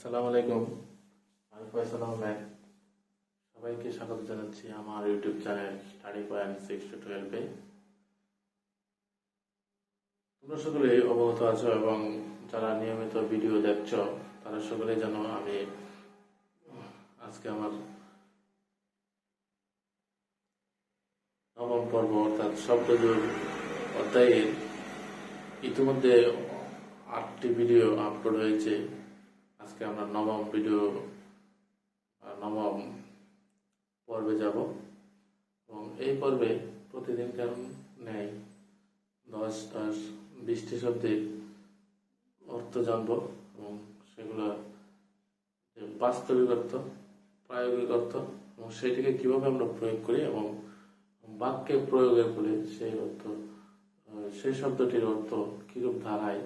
আসসালামু আলাইকুম। আমি ফয়সাল আহমেদ। সবাইকে স্বাগত জানাচ্ছি আমার YouTube channel study point 6 to 12-এ। তোমরা সকলেই অবগত আছো এবং যারা নিয়মিত ভিডিও দেখছো তারা সকলেই জানো আমি আজকে আমার নবম পর্ব অর্থাৎ শব্দজোড় অধ্যায়ের ইতিমধ্যে 8টি ভিডিও আপলোড হয়েছে। আজকে আমরা নবম পর্বে যাব এবং এই পর্বে প্রতিদিনকার ন্যায় 10-20টি শব্দের অর্থ জানব এবং সেগুলো বাস্তবিক অর্থ, প্রায়োগিক অর্থ এবং সেটিকে কিভাবে আমরা প্রয়োগ করি এবং বাক্যে প্রয়োগের ফলে সেই শব্দটির অর্থ কিরূপ ধারায়